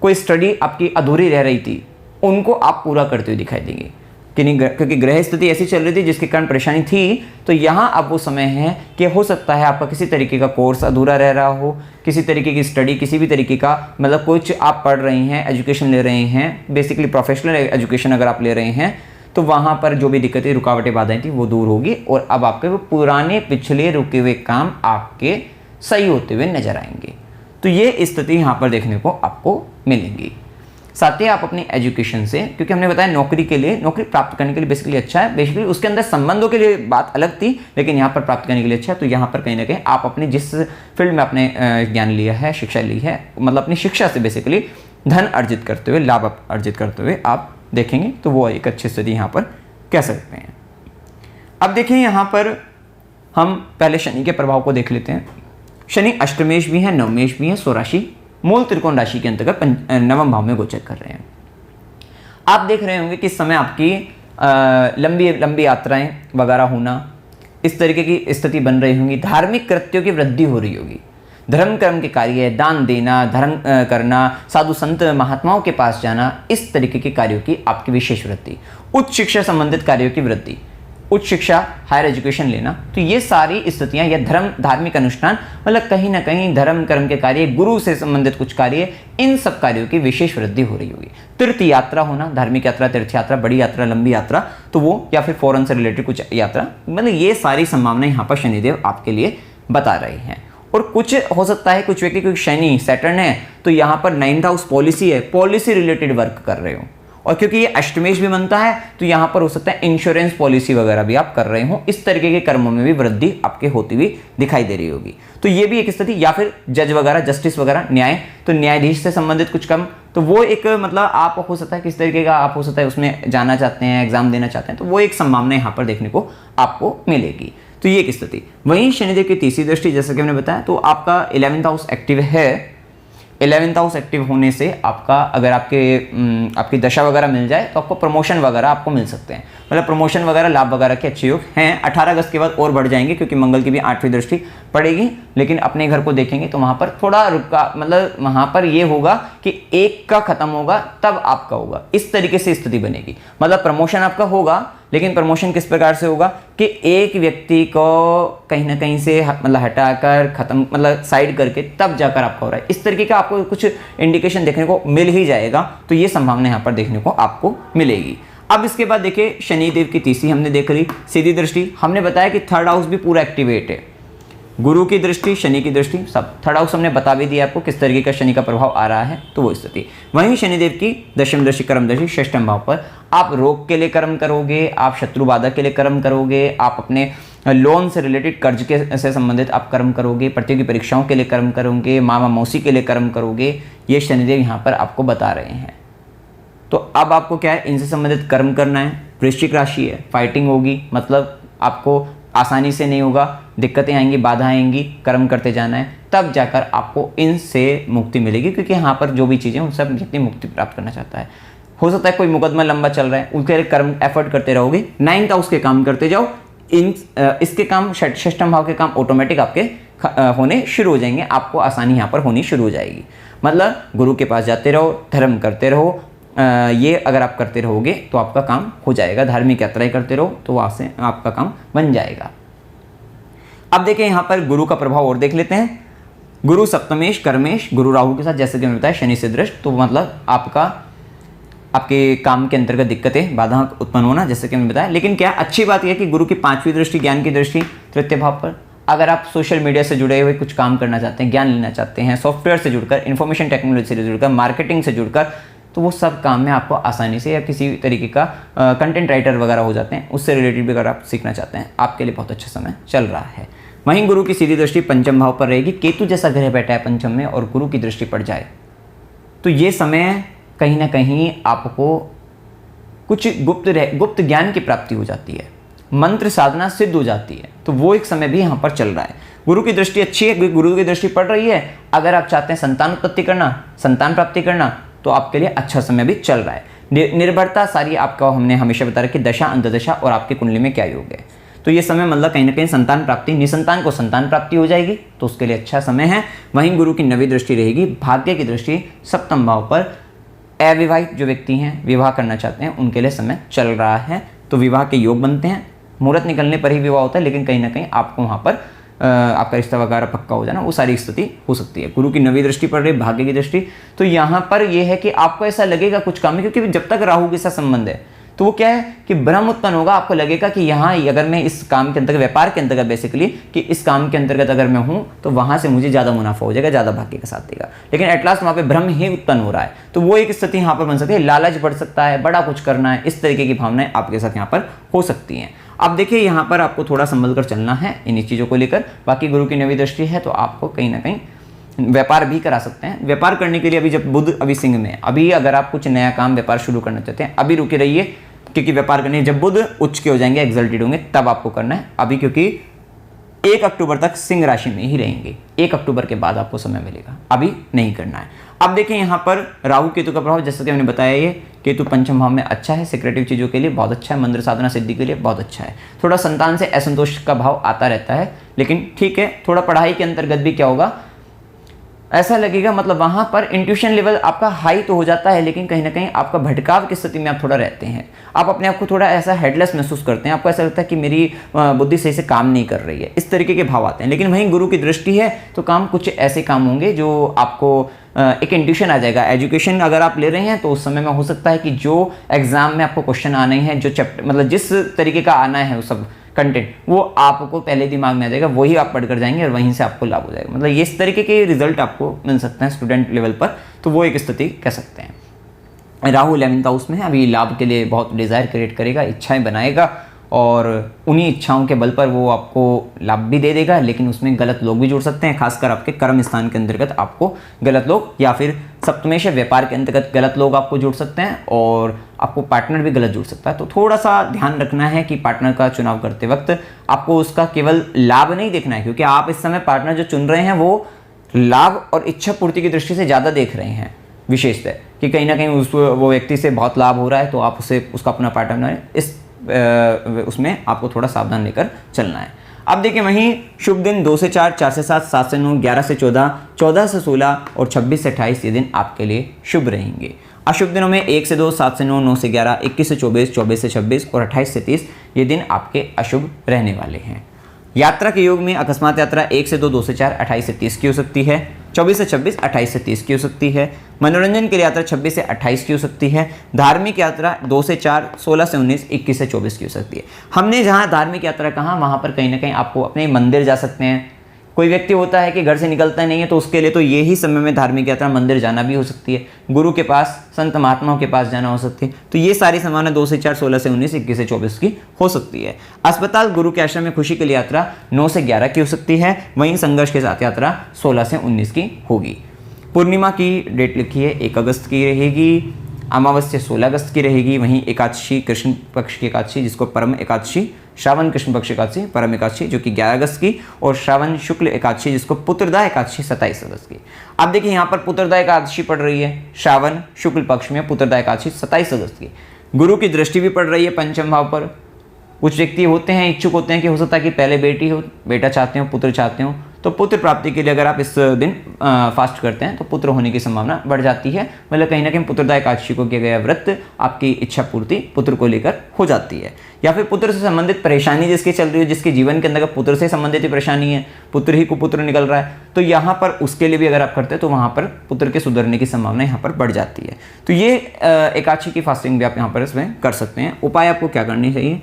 कोई स्टडी आपकी अधूरी रह रही थी, उनको आप पूरा करते हुए दिखाई देंगे, क्योंकि ग्रह स्थिति ऐसी चल रही थी जिसके कारण परेशानी थी। तो यहाँ अब वो समय है कि हो सकता है आपका किसी तरीके का कोर्स अधूरा रह रहा हो, किसी तरीके की स्टडी, किसी भी तरीके का मतलब कुछ आप पढ़ रही हैं, एजुकेशन ले रहे हैं, बेसिकली प्रोफेशनल एजुकेशन अगर आप ले रहे हैं, तो वहाँ पर जो भी दिक्कतें, रुकावटें, बाधाएं थी वो दूर होगी और अब आपके वो पुराने पिछले रुके हुए काम आपके सही होते हुए नजर आएंगे। तो ये स्थिति यहाँ पर देखने को आपको मिलेंगी। साथ ही आप अपनी एजुकेशन से, क्योंकि हमने बताया नौकरी के लिए, नौकरी प्राप्त करने के लिए बेसिकली अच्छा है, बेसिकली उसके अंदर संबंधों के लिए बात अलग थी, लेकिन यहाँ पर प्राप्त करने के लिए अच्छा है। तो यहाँ पर कहीं ना कहीं आप अपने जिस फील्ड में आपने ज्ञान लिया है, शिक्षा ली है, मतलब अपनी शिक्षा से बेसिकली धन अर्जित करते हुए, लाभ अर्जित करते हुए आप देखेंगे, तो वो एक अच्छी स्थिति यहाँ पर कह सकते हैं। अब देखिए यहाँ पर हम पहले शनि के प्रभाव को देख लेते हैं। शनि अष्टमेश भी है, नवमेश भी है, स्वराशि मूल त्रिकोण राशि के अंतर्गत नवम भाव में गोचर कर रहे हैं। आप देख रहे होंगे कि इस समय आपकी लंबी लंबी यात्राएं वगैरह होना, इस तरीके की स्थिति बन रही होंगी। धार्मिक कृत्यों की वृद्धि हो रही होगी, धर्म कर्म के कार्य, दान देना, धर्म करना, साधु संत महात्माओं के पास जाना, इस तरीके के कार्यों की आपकी विशेष वृद्धि। उच्च शिक्षा संबंधित कार्यों की वृद्धि, उच्च शिक्षा, हायर एजुकेशन लेना, तो ये सारी स्थितियां या धार्मिक अनुष्ठान, मतलब कहीं ना कहीं धर्म कर्म के कार्य, गुरु से संबंधित कुछ कार्य, इन सब कार्यों की विशेष वृद्धि हो रही होगी। तीर्थ यात्रा होना, धार्मिक यात्रा, तीर्थ यात्रा, बड़ी यात्रा, लंबी यात्रा, तो वो, या फिर फॉरेन से रिलेटेड कुछ यात्रा, मतलब ये सारी संभावनाएं यहाँ पर शनिदेव आपके लिए बता रहे हैं। और कुछ हो सकता है कुछ व्यक्ति, क्योंकि शनि सैटर्न है, तो यहाँ पर 9th हाउस पॉलिसी है, पॉलिसी रिलेटेड वर्क कर रहे हो, और क्योंकि ये अष्टमेश भी बनता है, तो यहाँ पर हो सकता है इंश्योरेंस पॉलिसी वगैरह भी आप कर रहे हो, इस तरीके के कर्मों में भी वृद्धि आपके होती हुई दिखाई दे रही होगी। तो ये भी एक स्थिति, या फिर जज वगैरह, जस्टिस वगैरह, न्याय, तो न्यायाधीश से संबंधित कुछ काम, तो वो एक मतलब आप हो सकता है किस तरीके का आप हो सकता है उसमें जाना चाहते हैं, एग्जाम देना चाहते हैं, तो वो एक संभावना यहाँ पर देखने को आपको मिलेगी। तो ये एक स्थिति। वहीं शनिदेव की तीसरी दृष्टि, जैसा कि हमने बताया, तो आपका 11th हाउस एक्टिव है। 11th हाउस एक्टिव होने से आपका, अगर आपकी दशा वगैरह मिल जाए, तो आपको प्रमोशन वगैरह आपको मिल सकते हैं, मतलब प्रमोशन वगैरह, लाभ वगैरह के अच्छे योग हैं। 18 अगस्त के बाद और बढ़ जाएंगे, क्योंकि मंगल की भी 8वीं दृष्टि पड़ेगी, लेकिन अपने घर को देखेंगे तो वहाँ पर थोड़ा रुका, मतलब वहाँ पर ये होगा कि एक का खत्म होगा तब आपका होगा, इस तरीके से स्थिति बनेगी। मतलब प्रमोशन आपका होगा, लेकिन प्रमोशन किस प्रकार से होगा कि एक व्यक्ति को कहीं ना कहीं से मतलब हटाकर, खत्म, मतलब साइड करके, तब जाकर आपका हो रहा है, इस तरीके का आपको कुछ इंडिकेशन देखने को मिल ही जाएगा। तो ये संभावना यहाँ पर देखने को आपको मिलेगी। अब इसके बाद देखिए शनिदेव की तीसरी हमने देख ली, सीधी दृष्टि। हमने बताया कि 3rd हाउस भी पूरा एक्टिवेट है, गुरु की दृष्टि, शनि की दृष्टि, सब 3rd हाउस हमने बता भी दिया आपको किस तरीके का शनि का प्रभाव आ रहा है, तो वो स्थिति। वहीं शनिदेव की दशम दृष्टि, कर्म दृष्टि, षष्ठम भाव पर, आप रोग के लिए कर्म करोगे, आप शत्रु बाधा के लिए कर्म करोगे, आप अपने लोन से रिलेटेड कर्ज के से संबंधित आप कर्म करोगे, प्रतियोगी परीक्षाओं के लिए कर्म करोगे, मामा मौसी के लिए कर्म करोगे, ये शनिदेव यहाँ पर आपको बता रहे हैं। तो अब आपको क्या है, इनसे संबंधित कर्म करना है। वृश्चिक राशि है, फाइटिंग होगी, मतलब आपको आसानी से नहीं होगा, दिक्कतें आएंगी, बाधा आएंगी, कर्म करते जाना है, तब जाकर आपको इनसे मुक्ति मिलेगी, क्योंकि यहाँ पर जो भी चीज़ें उन सब जितनी मुक्ति प्राप्त करना चाहता है। हो सकता है कोई मुकदमा लंबा चल रहा है, उसके लिए कर्म एफर्ट करते रहोगे, 9th हाउस के काम करते जाओ, इसके काम षष्ठम भाव के काम ऑटोमेटिक आपके होने शुरू हो जाएंगे, आपको आसानी यहाँ पर होनी शुरू हो जाएगी। मतलब गुरु के पास जाते रहो, धर्म करते रहो, ये अगर आप करते रहोगे तो आपका काम हो जाएगा। धार्मिक यात्राएं करते रहो तो वहाँ से आपका काम बन जाएगा। अब देखें यहाँ पर गुरु का प्रभाव और देख लेते हैं। गुरु सप्तमेश कर्मेश गुरु राहु के साथ, जैसे कि मैंने बताया शनि से दृष्ट, तो मतलब आपके काम के अंतर्गत दिक्कतें बाधा उत्पन्न होना, जैसे कि मैंने बताया। लेकिन क्या अच्छी बात यह है कि गुरु की 5वीं दृष्टि ज्ञान की दृष्टि तृतीय भाव पर, अगर आप सोशल मीडिया से जुड़े हुए कुछ काम करना चाहते हैं, ज्ञान लेना चाहते हैं, सॉफ्टवेयर से जुड़कर, इन्फॉर्मेशन टेक्नोलॉजी से जुड़कर, मार्केटिंग से जुड़कर, तो वो सब काम में आपको आसानी से, या किसी तरीके का कंटेंट राइटर वगैरह हो जाते हैं, उससे रिलेटेड भी अगर आप सीखना चाहते हैं, आपके लिए बहुत अच्छा समय चल रहा है। वहीं गुरु की सीधी दृष्टि पंचम भाव पर रहेगी। केतु जैसा ग्रह बैठा है पंचम में और गुरु की दृष्टि पड़ जाए तो ये समय कहीं ना कहीं आपको कुछ गुप्त ज्ञान की प्राप्ति हो जाती है, मंत्र साधना सिद्ध हो जाती है, तो वो एक समय भी यहाँ पर चल रहा है। गुरु की दृष्टि अच्छी है, गुरु की दृष्टि पड़ रही है। अगर आप चाहते हैं संतान उत्पत्ति करना, संतान प्राप्ति करना, तो आपके लिए अच्छा समय भी चल रहा है। निर्भरता सारी आपका हमने हमेशा बताया कि दशा अंतदशा और आपकी कुंडली में क्या योग है, तो ये समय मतलब कहीं ना कहीं संतान प्राप्ति, निसंतान को संतान प्राप्ति हो जाएगी, तो उसके लिए अच्छा समय है। वहीं गुरु की 9वीं दृष्टि रहेगी, भाग्य की दृष्टि सप्तम भाव पर। अविवाहित जो व्यक्ति हैं, विवाह करना चाहते हैं, उनके लिए समय चल रहा है, तो विवाह के योग बनते हैं। मुहूर्त निकलने पर ही विवाह होता है, लेकिन कहीं ना कहीं आपको वहाँ पर आपका रिश्ता वगैरह पक्का हो जाना, वो सारी स्थिति हो सकती है। गुरु की 9वीं दृष्टि पड़ रही, भाग्य की दृष्टि, तो यहाँ पर यह है कि आपको ऐसा लगेगा कुछ काम है, क्योंकि जब तक राहु के साथ संबंध है तो वो क्या है कि भ्रम उत्पन्न होगा। आपको लगेगा कि यहाँ अगर मैं इस काम के अंतर्गत, व्यापार के अंतर्गत बेसिकली, कि इस काम के अंतर्गत अगर मैं हूँ तो वहाँ से मुझे ज़्यादा मुनाफा हो जाएगा, ज़्यादा भाग्य का साथ देगा, लेकिन एट लास्ट वहाँ पे भ्रम ही उत्पन्न हो रहा है। तो वो एक स्थिति यहाँ पर बन सकती है, लालच बढ़ सकता है, बड़ा कुछ करना है, इस तरीके की भावनाएं आपके साथ यहाँ पर हो सकती हैं। अब देखिए यहाँ पर आपको थोड़ा संभल कर चलना है इन्हीं चीज़ों को लेकर। बाकी गुरु की 9वीं दृष्टि है तो आपको कहीं ना कहीं व्यापार भी करा सकते हैं। व्यापार करने के लिए अभी जब बुध अभी सिंह में, अभी अगर आप कुछ नया काम व्यापार शुरू करना चाहते हैं, अभी रुके रहिए, क्योंकि व्यापार करने जब बुध उच्च के हो जाएंगे, एक्सल्टेड होंगे, तब आपको करना है। अभी क्योंकि 1 अक्टूबर तक सिंह राशि में ही रहेंगे, 1 अक्टूबर के बाद आपको समय मिलेगा, अभी नहीं करना है। अब देखिए यहाँ पर राहु केतु का प्रभाव, जैसा कि मैंने बताया, ये केतु पंचम भाव में अच्छा है, सिक्रेटिव चीज़ों के लिए बहुत अच्छा है, मंत्र साधना सिद्धि के लिए बहुत अच्छा है। थोड़ा संतान से असंतोष का भाव आता रहता है, लेकिन ठीक है। थोड़ा पढ़ाई के अंतर्गत भी क्या होगा, ऐसा लगेगा, मतलब वहाँ पर इंट्यूशन लेवल आपका हाई तो हो जाता है, लेकिन कहीं ना कहीं आपका भटकाव की स्थिति में आप थोड़ा रहते हैं। आप अपने आप को थोड़ा ऐसा हेडलेस महसूस करते हैं, आपको ऐसा लगता है कि मेरी बुद्धि सही से काम नहीं कर रही है, इस तरीके के भाव आते हैं। लेकिन वहीं गुरु की दृष्टि है तो काम कुछ ऐसे काम होंगे जो आपको एक इंट्यूशन आ जाएगा। एजुकेशन अगर आप ले रहे हैं तो उस समय में हो सकता है कि जो एग्जाम में आपको क्वेश्चन आने हैं, जो चैप्टर मतलब जिस तरीके का आना है वो सब कंटेंट, वो आपको पहले दिमाग में आ जाएगा, वही आप पढ़कर जाएंगे और वहीं से आपको लाभ हो जाएगा। मतलब ये इस तरीके के रिजल्ट आपको मिल सकते हैं स्टूडेंट लेवल पर, तो वो एक स्थिति कह सकते हैं। राहु 11th हाउस में है, अभी लाभ के लिए बहुत डिज़ायर क्रिएट करेगा, इच्छाएं बनाएगा, और उन्हीं इच्छाओं के बल पर वो आपको लाभ भी दे देगा, लेकिन उसमें गलत लोग भी जुड़ सकते हैं, खासकर आपके कर्म स्थान के अंतर्गत आपको गलत लोग, या फिर सप्तमेश व्यापार के अंतर्गत गलत लोग आपको जुड़ सकते हैं, और आपको पार्टनर भी गलत जुड़ सकता है। तो थोड़ा सा ध्यान रखना है कि पार्टनर का चुनाव करते वक्त आपको उसका केवल लाभ नहीं देखना है, क्योंकि आप इस समय पार्टनर जो चुन रहे हैं वो लाभ और इच्छा पूर्ति की दृष्टि से ज़्यादा देख रहे हैं, विशेषतः कि कहीं ना कहीं वो व्यक्ति से बहुत लाभ हो रहा है, तो आप उसका अपना पार्टनर, इस उसमें आपको थोड़ा सावधान लेकर चलना है। अब देखिए वहीं शुभ दिन 2 से 4, 4 से 7, 7 से 9, 11 से 14, 14 से 16 और 26 से 28 ये दिन आपके लिए शुभ रहेंगे। अशुभ दिनों में 1 से 2, 7 से 9, 9 से 11, 21 से 24, 24 से 26 और 28 से 30 ये दिन आपके अशुभ रहने वाले हैं। यात्रा के योग में अकस्मात यात्रा 1 से 2, 2 से 4, 28 से 30 की हो सकती है, 24 से 26, 28 से 30 की हो सकती है। मनोरंजन के लिए यात्रा 26 से 28 की हो सकती है। धार्मिक यात्रा 2 से 4, 16 से 19, 21 से 24 की हो सकती है। हमने जहाँ धार्मिक यात्रा कहा, वहाँ पर कहीं ना कहीं आपको अपने मंदिर जा सकते हैं, कोई व्यक्ति होता है कि घर से निकलता नहीं है, तो उसके लिए तो ये ही समय में धार्मिक यात्रा मंदिर जाना भी हो सकती है, गुरु के पास, संत महात्माओं के पास जाना हो सकती है। तो ये सारी संभावना 2 से 4, 16 से 19, 21 से 24 की हो सकती है। अस्पताल, गुरु के आश्रम में खुशी के लिए यात्रा 9 से 11 की हो सकती है। वहीं संघर्ष के साथ यात्रा 16 से 19 की होगी। पूर्णिमा की डेट लिखी है 1 अगस्त की रहेगी। अमावस्या 16 अगस्त की रहेगी। वहीं एकादशी, कृष्ण पक्ष की एकादशी जिसको परम एकादशी, श्रावण कृष्ण पक्ष एकादशी, परम एकादशी जो कि 11 अगस्त की, और श्रावण शुक्ल एकादशी जिसको पुत्रदा एकादशी 27 अगस्त की। अब देखिए यहाँ पर पुत्रदा एकादशी पड़ रही है श्रावण शुक्ल पक्ष में, पुत्रदा एकादशी 27 अगस्त की। गुरु की दृष्टि भी पड़ रही है पंचम भाव पर। कुछ व्यक्ति होते हैं, इच्छुक होते हैं कि हो सकता है कि पहले बेटी हो, बेटा चाहते हो, पुत्र चाहते हो, तो पुत्र प्राप्ति के लिए अगर आप इस दिन फास्ट करते हैं तो पुत्र होने की संभावना बढ़ जाती है। मतलब कहीं ना कहीं पुत्रदा एकादशी को किया गया व्रत आपकी इच्छा पूर्ति पुत्र को लेकर हो जाती है। या फिर पुत्र से संबंधित परेशानी जिसकी चल रही है, जिसके जीवन के अंदर पुत्र से संबंधित ही परेशानी है, पुत्र ही कुपुत्र निकल रहा है, तो यहाँ पर उसके लिए भी अगर आप करते हैं तो वहाँ पर पुत्र के सुधरने की संभावना यहाँ पर बढ़ जाती है। तो ये एकादशी की फास्टिंग भी आप यहाँ पर इसमें कर सकते हैं। उपाय आपको क्या करनी चाहिए?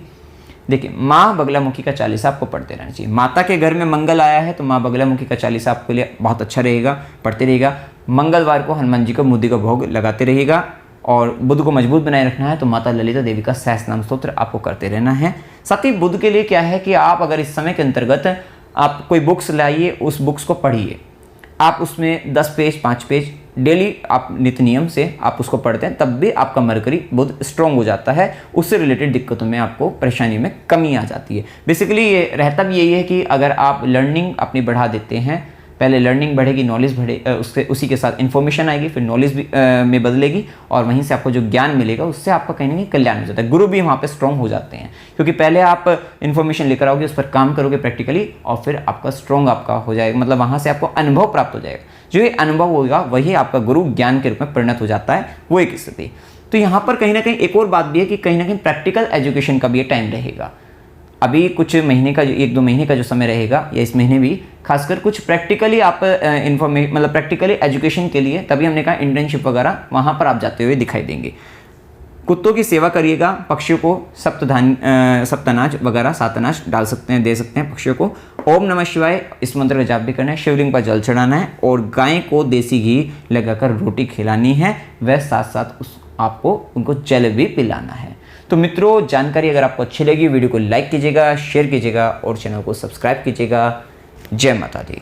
देखिए, माँ बगलामुखी का चालीसा आपको पढ़ते रहना चाहिए। माता के घर में मंगल आया है तो माँ बगलामुखी का चालीसा आपके लिए बहुत अच्छा रहेगा, पढ़ते रहेगा। मंगलवार को हनुमान जी को मुद्दी का भोग लगाते रहेगा। और बुध को मजबूत बनाए रखना है तो माता ललिता देवी का सहस्त्रनाम स्तोत्र आपको करते रहना है। साथ ही बुध के लिए क्या है कि आप अगर इस समय के अंतर्गत आप कोई बुक्स लाइए, उस बुक्स को पढ़िए। आप उसमें 10 पेज 5 पेज डेली आप नित्य नियम से आप उसको पढ़ते हैं, तब भी आपका मरकरी बुध स्ट्रॉन्ग हो जाता है। उससे रिलेटेड दिक्कतों में आपको परेशानी में कमी आ जाती है। बेसिकली ये रहता भी यही है कि अगर आप लर्निंग अपनी बढ़ा देते हैं, पहले लर्निंग बढ़ेगी, नॉलेज बढ़े, उससे उसी के साथ इन्फॉर्मेशन आएगी, फिर नॉलेज भी में बदलेगी, और वहीं से आपको जो ज्ञान मिलेगा उससे आपका कहीं ना कहीं कल्याण हो जाता है। गुरु भी वहाँ पे स्ट्रॉन्ग हो जाते हैं, क्योंकि पहले आप इन्फॉर्मेशन लेकर आओगे, उस पर काम करोगे प्रैक्टिकली, और फिर आपका स्ट्रॉन्ग आपका हो जाएगा। मतलब वहाँ से आपको अनुभव प्राप्त हो जाएगा। जो ये अनुभव होगा वही आपका गुरु ज्ञान के रूप में परिणत हो जाता है, वो एक स्थिति। तो यहाँ पर कहीं ना कहीं एक और बात भी है कि कहीं ना कहीं प्रैक्टिकल एजुकेशन का भी ये टाइम रहेगा। अभी कुछ महीने का, 1-2 महीने का जो समय रहेगा, या इस महीने भी खासकर कुछ प्रैक्टिकली आप मतलब प्रैक्टिकली एजुकेशन के लिए, तभी हमने कहा इंटर्नशिप वगैरह, वहाँ पर आप जाते हुए दिखाई देंगे। कुत्तों की सेवा करिएगा, पक्षियों को सप्तनाज वगैरह, सातनाज डाल सकते हैं, दे सकते हैं पक्षियों को। ओम नमः शिवाय इस मंत्र का जाप भी करना है, शिवलिंग पर जल चढ़ाना है, और गाय को देसी घी लगाकर रोटी खिलानी है, वह साथ साथ आपको उनको जल भी पिलाना है। तो मित्रों, जानकारी अगर आपको अच्छी लगी, वीडियो को लाइक कीजिएगा, शेयर कीजिएगा और चैनल को सब्सक्राइब कीजिएगा। जय माता दी।